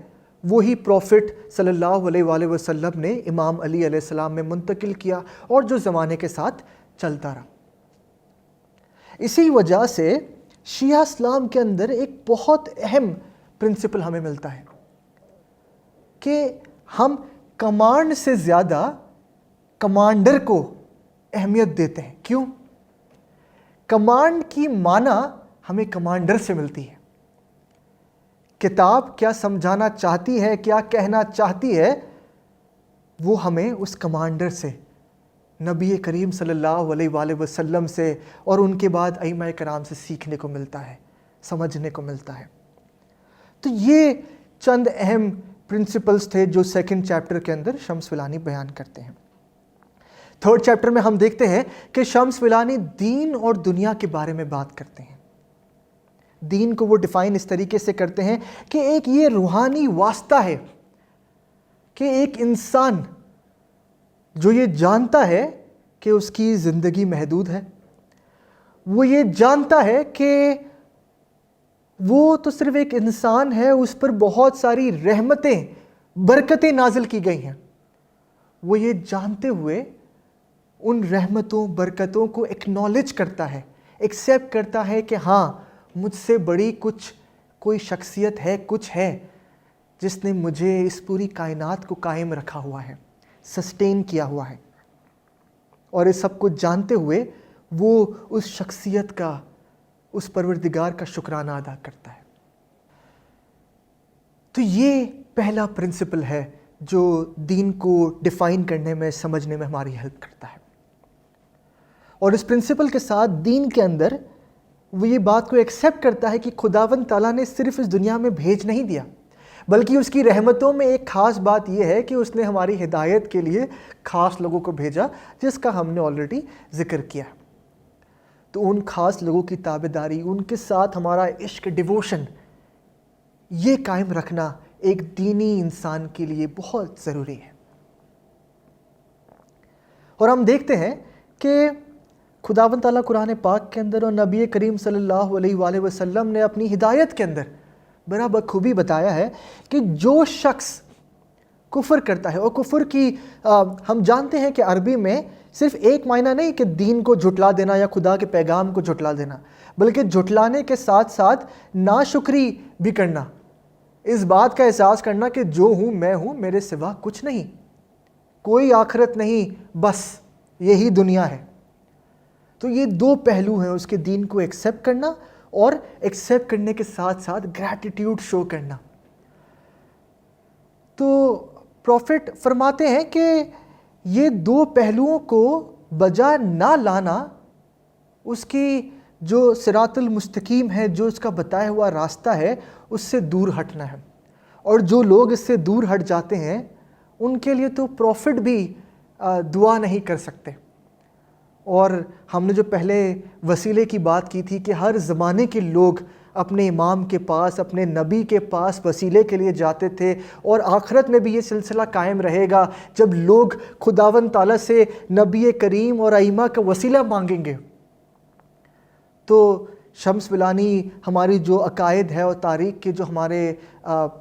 وہی پروفٹ صلی اللہ علیہ وآلہ وسلم نے امام علی علیہ السلام میں منتقل کیا، اور جو زمانے کے ساتھ چلتا رہا۔ اسی وجہ سے شیعہ اسلام کے اندر ایک بہت اہم پرنسپل ہمیں ملتا ہے کہ ہم کمانڈ سے زیادہ کمانڈر کو اہمیت دیتے ہیں۔ کیوں؟ کمانڈ کی معنی ہمیں کمانڈر سے ملتی ہے۔ کتاب کیا سمجھانا چاہتی ہے، کیا کہنا چاہتی ہے، وہ ہمیں اس کمانڈر سے، نبی کریم صلی اللہ علیہ وآلہ وسلم سے اور ان کے بعد ائمہ کرام سے سیکھنے کو ملتا ہے، سمجھنے کو ملتا ہے۔ تو یہ چند اہم پرنسپلز تھے جو سیکنڈ چیپٹر کے اندر شمس ولانی بیان کرتے ہیں۔ تھرڈ چیپٹر میں ہم دیکھتے ہیں کہ شمس ولانی دین اور دنیا کے بارے میں بات کرتے ہیں۔ دین کو وہ ڈیفائن اس طریقے سے کرتے ہیں کہ ایک یہ روحانی واسطہ ہے کہ ایک انسان جو یہ جانتا ہے کہ اس کی زندگی محدود ہے، وہ یہ جانتا ہے کہ وہ تو صرف ایک انسان ہے، اس پر بہت ساری رحمتیں، برکتیں نازل کی گئی ہیں، وہ یہ جانتے ہوئے ان رحمتوں، برکتوں کو ایکنالج کرتا ہے، ایکسیپٹ کرتا ہے کہ ہاں مجھ سے بڑی کوئی شخصیت ہے، کچھ ہے جس نے مجھے اس پوری کائنات کو قائم رکھا ہوا ہے، سسٹین کیا ہوا ہے، اور اس سب کو جانتے ہوئے وہ اس شخصیت کا، اس پروردگار کا شکرانہ ادا کرتا ہے۔ تو یہ پہلا پرنسپل ہے جو دین کو ڈیفائن کرنے میں، سمجھنے میں ہماری ہیلپ کرتا ہے۔ اور اس پرنسپل کے ساتھ دین کے اندر وہ یہ بات کو ایکسیپٹ کرتا ہے کہ خداوند تعالیٰ نے صرف اس دنیا میں بھیج نہیں دیا، بلکہ اس کی رحمتوں میں ایک خاص بات یہ ہے کہ اس نے ہماری ہدایت کے لیے خاص لوگوں کو بھیجا، جس کا ہم نے آلریڈی ذکر کیا۔ تو ان خاص لوگوں کی تابعداری، ان کے ساتھ ہمارا عشق، ڈیووشن، یہ قائم رکھنا ایک دینی انسان کے لیے بہت ضروری ہے۔ اور ہم دیکھتے ہیں کہ خداوند تعالیٰ قرآن پاک کے اندر اور نبی کریم صلی اللہ علیہ وآلہ وسلم نے اپنی ہدایت کے اندر بڑا بخوبی بتایا ہے کہ جو شخص کفر کرتا ہے، اور کفر کی ہم جانتے ہیں کہ عربی میں صرف ایک معنی نہیں کہ دین کو جھٹلا دینا یا خدا کے پیغام کو جھٹلا دینا، بلکہ جھٹلانے کے ساتھ ساتھ ناشکری بھی کرنا، اس بات کا احساس کرنا کہ جو ہوں میں ہوں، میرے سوا کچھ نہیں، کوئی آخرت نہیں، بس یہی دنیا ہے۔ تو یہ دو پہلو ہیں اس کے دین کو ایکسیپٹ کرنا اور ایکسیپٹ کرنے کے ساتھ ساتھ گریٹیٹیوڈ شو کرنا۔ تو پروفٹ فرماتے ہیں کہ یہ دو پہلوؤں کو بجا نہ لانا اس کی جو صراط المستقیم ہے، جو اس کا بتایا ہوا راستہ ہے، اس سے دور ہٹنا ہے۔ اور جو لوگ اس سے دور ہٹ جاتے ہیں ان کے لیے تو پروفٹ بھی دعا نہیں کر سکتے۔ اور ہم نے جو پہلے وسیلے کی بات کی تھی کہ ہر زمانے کے لوگ اپنے امام کے پاس، اپنے نبی کے پاس وسیلے کے لیے جاتے تھے، اور آخرت میں بھی یہ سلسلہ قائم رہے گا جب لوگ خداوند تعالیٰ سے نبی کریم اور ائمہ کا وسیلہ مانگیں گے۔ تو شمس بلانی ہماری جو عقائد ہے اور تاریخ کے جو ہمارے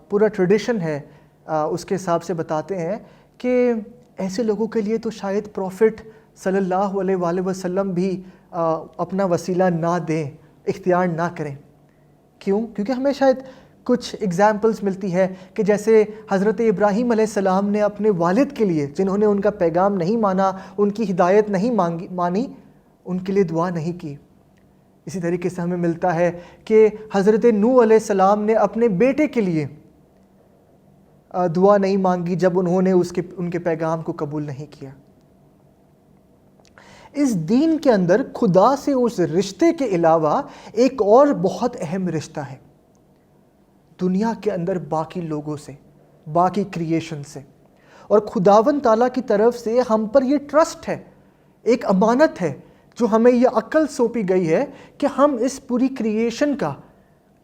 پورا ٹریڈیشن ہے اس کے حساب سے بتاتے ہیں کہ ایسے لوگوں کے لیے تو شاید پروفٹ صلی اللہ علیہ وآلہ وسلم بھی اپنا وسیلہ نہ دیں، اختیار نہ کریں۔ کیوں؟ کیونکہ ہمیں شاید کچھ اگزامپلس ملتی ہے کہ جیسے حضرت ابراہیم علیہ السلام نے اپنے والد کے لیے، جنہوں نے ان کا پیغام نہیں مانا، ان کی ہدایت نہیں مانی، ان کے لیے دعا نہیں کی۔ اسی طریقے سے ہمیں ملتا ہے کہ حضرت نوح علیہ السلام نے اپنے بیٹے کے لیے دعا نہیں مانگی جب انہوں نے ان کے پیغام کو قبول نہیں کیا۔ اس دین کے اندر خدا سے اس رشتے کے علاوہ ایک اور بہت اہم رشتہ ہے دنیا کے اندر باقی لوگوں سے، باقی کریشن سے۔ اور خداوند تعالیٰ کی طرف سے ہم پر یہ ٹرسٹ ہے، ایک امانت ہے جو ہمیں یہ عقل سونپی گئی ہے کہ ہم اس پوری کریشن کا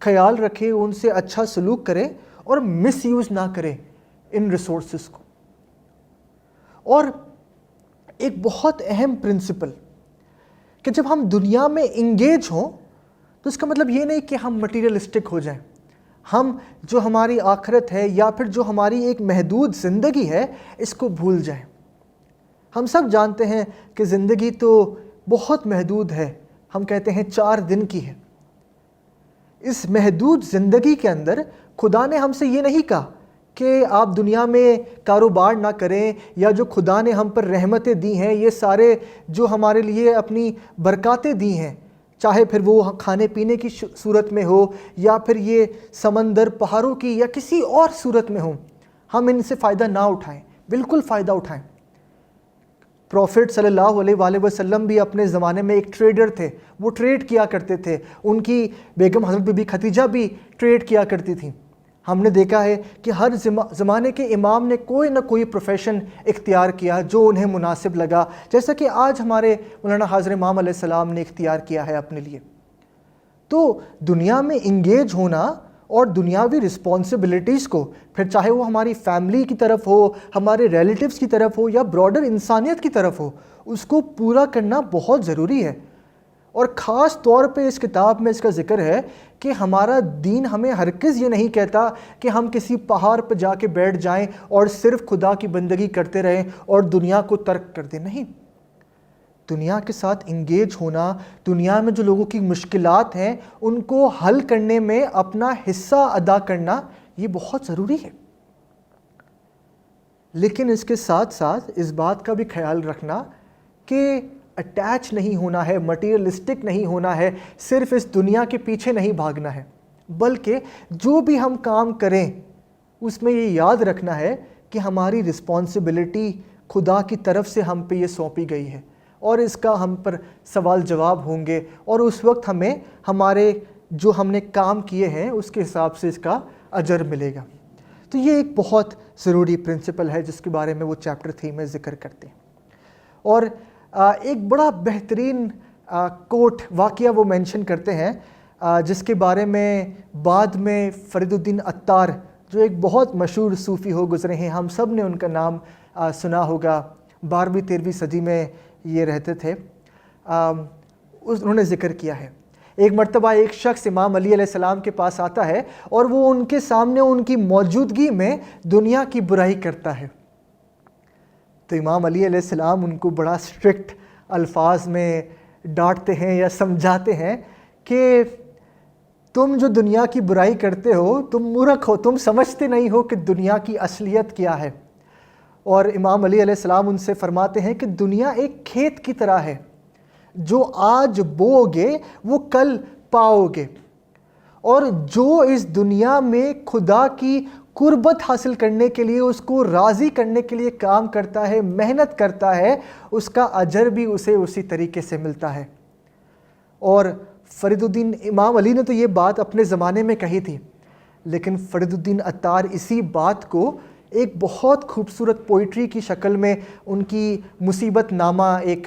خیال رکھیں، ان سے اچھا سلوک کریں اور مس یوز نہ کریں ان ریسورسز کو۔ اور ایک بہت اہم پرنسپل کہ جب ہم دنیا میں انگیج ہوں تو اس کا مطلب یہ نہیں کہ ہم مٹیریلسٹک ہو جائیں، ہم جو ہماری آخرت ہے یا پھر جو ہماری ایک محدود زندگی ہے اس کو بھول جائیں۔ ہم سب جانتے ہیں کہ زندگی تو بہت محدود ہے، ہم کہتے ہیں 4 دن کی ہے۔ اس محدود زندگی کے اندر خدا نے ہم سے یہ نہیں کہا کہ آپ دنیا میں کاروبار نہ کریں، یا جو خدا نے ہم پر رحمتیں دی ہیں، یہ سارے جو ہمارے لیے اپنی برکاتیں دی ہیں، چاہے پھر وہ کھانے پینے کی صورت میں ہو یا پھر یہ سمندر پہاڑوں کی یا کسی اور صورت میں ہوں، ہم ان سے فائدہ نہ اٹھائیں، بالکل فائدہ اٹھائیں۔ پروفٹ صلی اللہ علیہ وآلہ وسلم بھی اپنے زمانے میں ایک ٹریڈر تھے، وہ ٹریڈ کیا کرتے تھے، ان کی بیگم حضرت بی بی خدیجہ بھی ٹریڈ کیا کرتی تھیں۔ ہم نے دیکھا ہے کہ ہر زمانے کے امام نے کوئی نہ کوئی پروفیشن اختیار کیا جو انہیں مناسب لگا، جیسا کہ آج ہمارے مولانا حاضر امام علیہ السلام نے اختیار کیا ہے اپنے لیے۔ تو دنیا میں انگیج ہونا اور دنیاوی رسپانسبلٹیز کو، پھر چاہے وہ ہماری فیملی کی طرف ہو، ہمارے ریلیٹیوز کی طرف ہو یا براڈر انسانیت کی طرف ہو، اس کو پورا کرنا بہت ضروری ہے۔ اور خاص طور پہ اس کتاب میں اس کا ذکر ہے کہ ہمارا دین ہمیں ہرگز یہ نہیں کہتا کہ ہم کسی پہاڑ پہ جا کے بیٹھ جائیں اور صرف خدا کی بندگی کرتے رہیں اور دنیا کو ترک کر دیں، نہیں۔ دنیا کے ساتھ انگیج ہونا، دنیا میں جو لوگوں کی مشکلات ہیں ان کو حل کرنے میں اپنا حصہ ادا کرنا، یہ بہت ضروری ہے۔ لیکن اس کے ساتھ ساتھ اس بات کا بھی خیال رکھنا کہ اٹیچ نہیں ہونا ہے، مٹیریلسٹک نہیں ہونا ہے، صرف اس دنیا کے پیچھے نہیں بھاگنا ہے، بلکہ جو بھی ہم کام کریں اس میں یہ یاد رکھنا ہے کہ ہماری رسپانسبلٹی خدا کی طرف سے ہم پہ یہ سونپی گئی ہے، اور اس کا ہم پر سوال جواب ہوں گے، اور اس وقت ہمیں ہمارے جو ہم نے کام کیے ہیں اس کے حساب سے اس کا اجر ملے گا۔ تو یہ ایک بہت ضروری پرنسپل ہے جس کے بارے میں وہ چیپٹر 3 میں ذکر کرتے ہیں۔ اور ایک بڑا بہترین کوٹ واقعہ وہ مینشن کرتے ہیں جس کے بارے میں بعد میں فرید الدین عطار، جو ایک بہت مشہور صوفی ہو گزرے ہیں، ہم سب نے ان کا نام سنا ہوگا، 12ویں 13ویں صدی میں یہ رہتے تھے، انہوں نے ذکر کیا ہے۔ ایک مرتبہ ایک شخص امام علی علیہ السلام کے پاس آتا ہے اور وہ ان کے سامنے ان کی موجودگی میں دنیا کی برائی کرتا ہے۔ تو امام علی علیہ السلام ان کو بڑا اسٹرکٹ الفاظ میں ڈانٹتے ہیں یا سمجھاتے ہیں کہ تم جو دنیا کی برائی کرتے ہو تم مورخ ہو، تم سمجھتے نہیں ہو کہ دنیا کی اصلیت کیا ہے۔ اور امام علی علیہ السلام ان سے فرماتے ہیں کہ دنیا ایک کھیت کی طرح ہے، جو آج بو گے وہ کل پاؤ گے، اور جو اس دنیا میں خدا کی قربت حاصل کرنے کے لیے، اس کو راضی کرنے کے لیے کام کرتا ہے، محنت کرتا ہے، اس کا اجر بھی اسے اسی طریقے سے ملتا ہے۔ اور فرید الدین، امام علی نے تو یہ بات اپنے زمانے میں کہی تھی، لیکن فرید الدین عطار اسی بات کو ایک بہت خوبصورت پوئٹری کی شکل میں، ان کی مصیبت نامہ ایک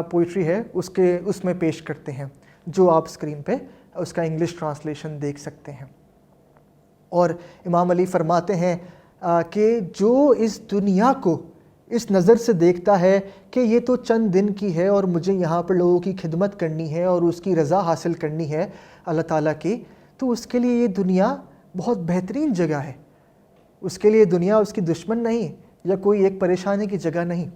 پوئٹری ہے اس میں پیش کرتے ہیں، جو آپ اسکرین پہ اس کا انگلش ٹرانسلیشن دیکھ سکتے ہیں۔ اور امام علی فرماتے ہیں کہ جو اس دنیا کو اس نظر سے دیکھتا ہے کہ یہ تو چند دن کی ہے اور مجھے یہاں پر لوگوں کی خدمت کرنی ہے اور اس کی رضا حاصل کرنی ہے اللہ تعالیٰ کی، تو اس کے لیے یہ دنیا بہت بہترین جگہ ہے۔ اس کے لیے دنیا اس کی دشمن نہیں یا کوئی ایک پریشانی کی جگہ نہیں۔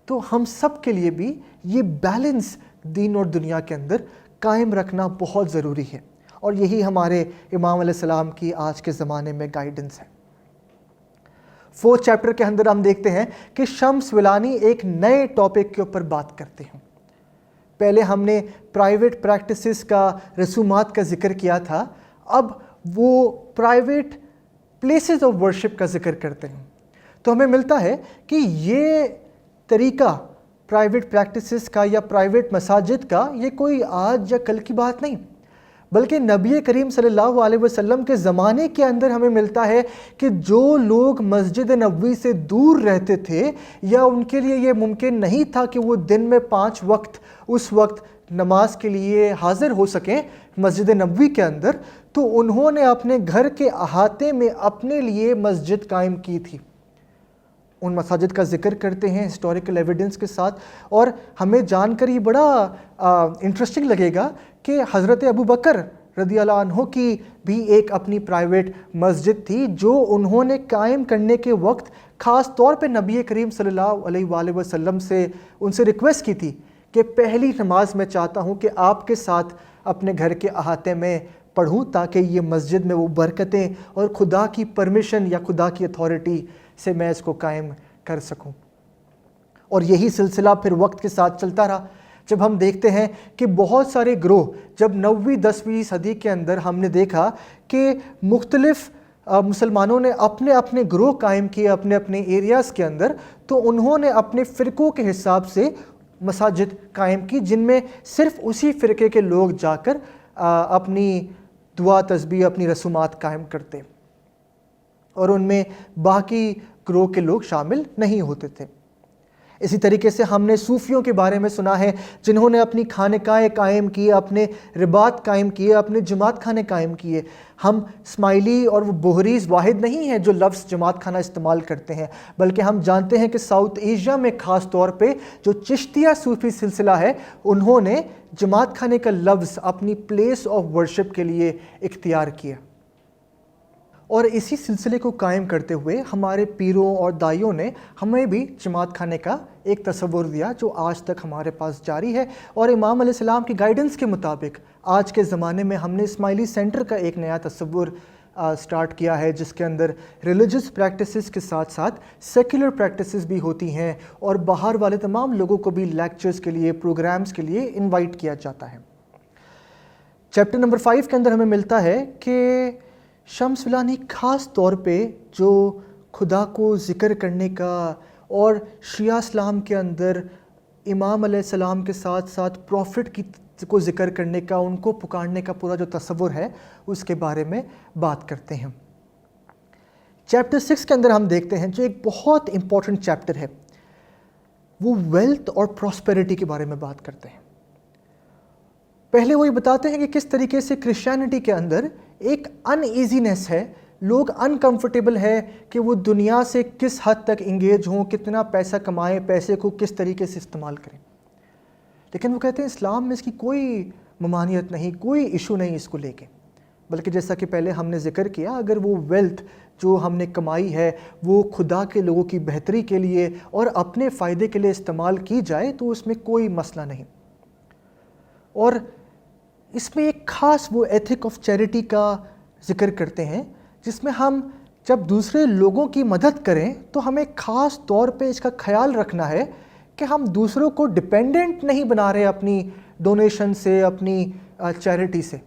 تو ہم سب کے لیے بھی یہ بیلنس دین اور دنیا کے اندر قائم رکھنا بہت ضروری ہے، اور یہی ہمارے امام علیہ السلام کی آج کے زمانے میں گائیڈنس ہے۔ 4 چیپٹر کے اندر ہم دیکھتے ہیں کہ شمس ولانی ایک نئے ٹاپک کے اوپر بات کرتے ہیں۔ پہلے ہم نے پرائیویٹ پریکٹسز کا، رسومات کا ذکر کیا تھا، اب وہ پرائیویٹ پلیسز آف ورشپ کا ذکر کرتے ہیں۔ تو ہمیں ملتا ہے کہ یہ طریقہ پرائیویٹ پریکٹسز کا یا پرائیویٹ مساجد کا یہ کوئی آج یا کل کی بات نہیں، بلکہ نبی کریم صلی اللہ علیہ وسلم کے زمانے کے اندر ہمیں ملتا ہے کہ جو لوگ مسجد نبوی سے دور رہتے تھے یا ان کے لیے یہ ممکن نہیں تھا کہ وہ دن میں 5 وقت اس وقت نماز کے لیے حاضر ہو سکیں مسجد نبوی کے اندر، تو انہوں نے اپنے گھر کے احاطے میں اپنے لیے مسجد قائم کی تھی۔ ان مساجد کا ذکر کرتے ہیں ہسٹوریکل ایویڈنس کے ساتھ، اور ہمیں جان کر یہ بڑا انٹرسٹنگ لگے گا کہ حضرت ابو بکر رضی اللہ عنہ کی بھی ایک اپنی پرائیویٹ مسجد تھی، جو انہوں نے قائم کرنے کے وقت خاص طور پہ نبی کریم صلی اللہ علیہ وآلہ وسلم سے ان سے ریکویسٹ کی تھی کہ پہلی نماز میں چاہتا ہوں کہ آپ کے ساتھ اپنے گھر کے احاطے میں پڑھوں، تاکہ یہ مسجد میں وہ برکتیں اور خدا کی پرمیشن یا خدا کی اتھارٹی سے میں اس کو قائم کر سکوں۔ اور یہی سلسلہ پھر وقت کے ساتھ چلتا رہا، جب ہم دیکھتے ہیں کہ بہت سارے گروہ، جب 9ویں 10ویں صدی کے اندر ہم نے دیکھا کہ مختلف مسلمانوں نے اپنے اپنے گروہ قائم کیے اپنے اپنے ایریاز کے اندر، تو انہوں نے اپنے فرقوں کے حساب سے مساجد قائم کی، جن میں صرف اسی فرقے کے لوگ جا کر اپنی دعا تسبیح، اپنی رسومات قائم کرتے، اور ان میں باقی گروہ کے لوگ شامل نہیں ہوتے تھے۔ اسی طریقے سے ہم نے صوفیوں کے بارے میں سنا ہے جنہوں نے اپنی خانقاہیں قائم کی، اپنے رباط قائم کیے، اپنے جماعت خانے قائم کیے۔ ہم اسماعیلی اور وہ بوہریز واحد نہیں ہیں جو لفظ جماعت خانہ استعمال کرتے ہیں، بلکہ ہم جانتے ہیں کہ ساؤتھ ایشیا میں خاص طور پہ جو چشتیہ صوفی سلسلہ ہے، انہوں نے جماعت خانے کا لفظ اپنی پلیس آف ورشپ کے لیے اختیار کیا۔ اور اسی سلسلے کو قائم کرتے ہوئے ہمارے پیروں اور دائیوں نے ہمیں بھی جماعت خانے کا ایک تصور دیا، جو آج تک ہمارے پاس جاری ہے۔ اور امام علیہ السلام کی گائیڈنس کے مطابق آج کے زمانے میں ہم نے اسماعیلی سینٹر کا ایک نیا تصور سٹارٹ کیا ہے، جس کے اندر ریلیجس پریکٹسز کے ساتھ ساتھ سیکولر پریکٹسز بھی ہوتی ہیں، اور باہر والے تمام لوگوں کو بھی لیکچرز کے لیے، پروگرامز کے لیے انوائٹ کیا جاتا ہے۔ چیپٹر نمبر 5 کے اندر ہمیں ملتا ہے کہ شمس ولانی خاص طور پہ جو خدا کو ذکر کرنے کا اور شیعہ اسلام کے اندر امام علیہ السلام کے ساتھ ساتھ پروفٹ کو ذکر کرنے کا، ان کو پکارنے کا پورا جو تصور ہے اس کے بارے میں بات کرتے ہیں۔ چیپٹر 6 کے اندر ہم دیکھتے ہیں جو ایک بہت امپورٹنٹ چیپٹر ہے، وہ ویلتھ اور پراسپیرٹی کے بارے میں بات کرتے ہیں۔ پہلے وہ یہ بتاتے ہیں کہ کس طریقے سے کرسچینٹی کے اندر ایک ان ایزینس ہے، لوگ انکمفرٹیبل ہے کہ وہ دنیا سے کس حد تک انگیج ہوں، کتنا پیسہ کمائیں، پیسے کو کس طریقے سے استعمال کریں۔ لیکن وہ کہتے ہیں اسلام میں اس کی کوئی ممانعت نہیں، کوئی ایشو نہیں اس کو لے کے، بلکہ جیسا کہ پہلے ہم نے ذکر کیا، اگر وہ ویلتھ جو ہم نے کمائی ہے وہ خدا کے لوگوں کی بہتری کے لیے اور اپنے فائدے کے لیے استعمال کی جائے تو اس میں کوئی مسئلہ نہیں۔ اور اس میں ایک خاص وہ ایتھک آف چیریٹی کا ذکر کرتے ہیں، جس میں ہم جب دوسرے لوگوں کی مدد کریں تو ہمیں خاص طور پہ اس کا خیال رکھنا ہے کہ ہم دوسروں کو ڈپینڈنٹ نہیں بنا رہے اپنی ڈونیشن سے، اپنی چیریٹی سے،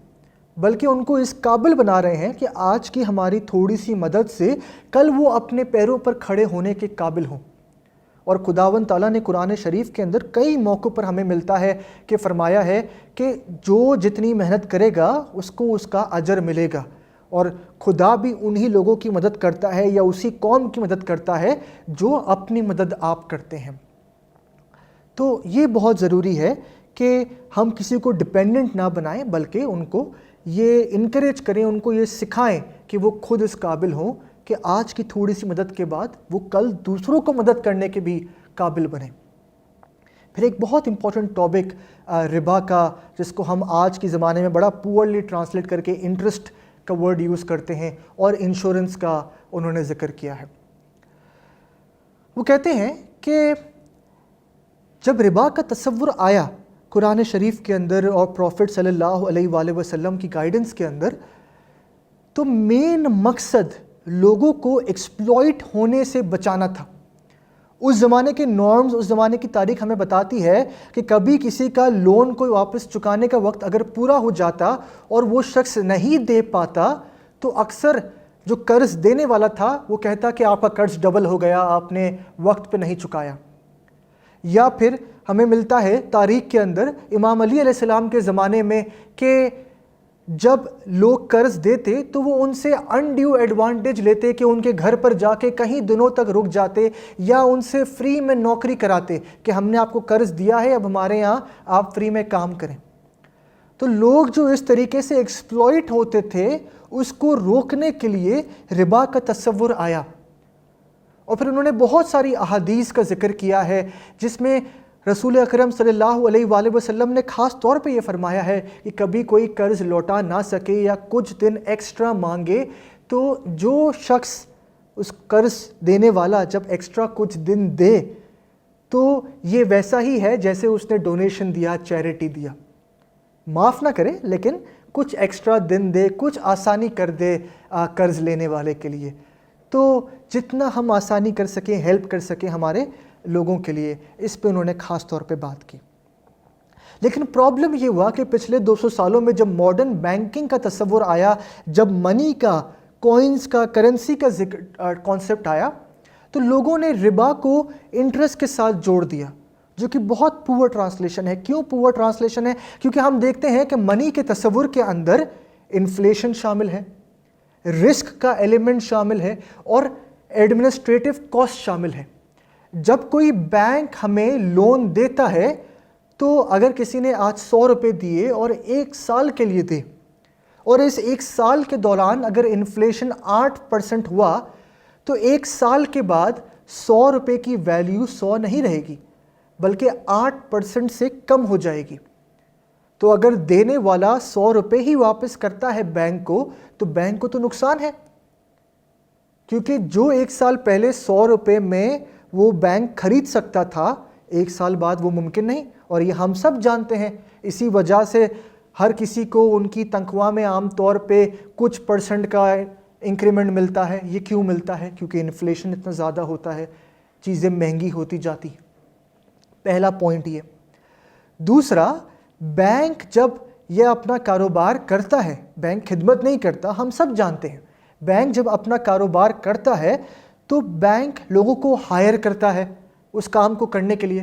بلکہ ان کو اس قابل بنا رہے ہیں کہ آج کی ہماری تھوڑی سی مدد سے کل وہ اپنے پیروں پر کھڑے ہونے کے قابل ہوں۔ اور خداوند تعالیٰ نے قرآن شریف کے اندر کئی موقعوں پر ہمیں ملتا ہے کہ فرمایا ہے کہ جو جتنی محنت کرے گا اس کو اس کا اجر ملے گا، اور خدا بھی انہی لوگوں کی مدد کرتا ہے یا اسی قوم کی مدد کرتا ہے جو اپنی مدد آپ کرتے ہیں۔ تو یہ بہت ضروری ہے کہ ہم کسی کو ڈپینڈنٹ نہ بنائیں، بلکہ ان کو یہ انکریج کریں، ان کو یہ سکھائیں کہ وہ خود اس قابل ہوں کہ آج کی تھوڑی سی مدد کے بعد وہ کل دوسروں کو مدد کرنے کے بھی قابل بنیں۔ پھر ایک بہت امپورٹنٹ ٹاپک ربا کا، جس کو ہم آج کے زمانے میں بڑا پورلی ٹرانسلیٹ کر کے انٹرسٹ کا ورڈ یوز کرتے ہیں، اور انشورنس کا انہوں نے ذکر کیا ہے۔ وہ کہتے ہیں کہ جب ربا کا تصور آیا قرآن شریف کے اندر اور پروفٹ صلی اللہ علیہ وآلہ وسلم کی گائیڈنس کے اندر، تو مین مقصد لوگوں کو ایکسپلوئٹ ہونے سے بچانا تھا۔ اس زمانے کے نارمز، اس زمانے کی تاریخ ہمیں بتاتی ہے کہ کبھی کسی کا لون کو واپس چکانے کا وقت اگر پورا ہو جاتا اور وہ شخص نہیں دے پاتا تو اکثر جو قرض دینے والا تھا وہ کہتا کہ آپ کا قرض ڈبل ہو گیا، آپ نے وقت پہ نہیں چکایا۔ یا پھر ہمیں ملتا ہے تاریخ کے اندر امام علی علیہ السلام کے زمانے میں کہ جب لوگ قرض دیتے تو وہ ان سے انڈیو ایڈوانٹیج لیتے کہ ان کے گھر پر جا کے کہیں دنوں تک رک جاتے، یا ان سے فری میں نوکری کراتے کہ ہم نے آپ کو قرض دیا ہے، اب ہمارے یہاں آپ فری میں کام کریں۔ تو لوگ جو اس طریقے سے ایکسپلوئٹ ہوتے تھے اس کو روکنے کے لیے ربا کا تصور آیا، اور پھر انہوں نے بہت ساری احادیث کا ذکر کیا ہے جس میں رسول اکرم صلی اللہ علیہ وآلہ وسلم نے خاص طور پہ یہ فرمایا ہے کہ کبھی کوئی قرض لوٹا نہ سکے یا کچھ دن ایکسٹرا مانگے تو جو شخص اس قرض دینے والا جب ایکسٹرا کچھ دن دے تو یہ ویسا ہی ہے جیسے اس نے ڈونیشن دیا، چیریٹی دیا، معاف نہ کرے لیکن کچھ ایکسٹرا دن دے، کچھ آسانی کر دے قرض لینے والے کے لیے۔ تو جتنا ہم آسانی کر سکیں، ہیلپ کر سکیں ہمارے لوگوں کے لیے، اس پہ انہوں نے خاص طور پہ بات کی۔ لیکن پرابلم یہ ہوا کہ پچھلے 200 سالوں میں جب ماڈرن بینکنگ کا تصور آیا، جب منی کا، کوئنز کا، کرنسی کا کانسیپٹ آیا، تو لوگوں نے ربا کو انٹرسٹ کے ساتھ جوڑ دیا، جو کہ بہت پور ٹرانسلیشن ہے۔ کیوں پور ٹرانسلیشن ہے؟ کیونکہ ہم دیکھتے ہیں کہ منی کے تصور کے اندر انفلیشن شامل ہے، رسک کا ایلیمنٹ شامل ہے، اور ایڈمنسٹریٹو کاسٹ شامل ہے۔ جب کوئی بینک ہمیں لون دیتا ہے تو اگر کسی نے آج 100 روپے دیے اور 1 سال کے لیے دے، اور اس 1 سال کے دوران اگر انفلیشن 8% ہوا تو 1 سال کے بعد 100 روپے کی ویلیو 100 نہیں رہے گی بلکہ 8% سے کم ہو جائے گی۔ تو اگر دینے والا 100 روپے ہی واپس کرتا ہے بینک کو تو بینک کو تو نقصان ہے، کیونکہ جو 1 سال پہلے 100 روپے میں وہ بینک خرید سکتا تھا 1 سال بعد وہ ممکن نہیں، اور یہ ہم سب جانتے ہیں۔ اسی وجہ سے ہر کسی کو ان کی تنخواہ میں عام طور پہ کچھ % کا انکریمنٹ ملتا ہے۔ یہ کیوں ملتا ہے؟ کیونکہ انفلیشن اتنا زیادہ ہوتا ہے، چیزیں مہنگی ہوتی جاتی ہیں۔ پہلا پوائنٹ یہ۔ دوسرا، بینک جب یہ اپنا کاروبار کرتا ہے، بینک خدمت نہیں کرتا، ہم سب جانتے ہیں۔ بینک جب اپنا کاروبار کرتا ہے تو بینک لوگوں کو ہائر کرتا ہے اس کام کو کرنے کے لیے،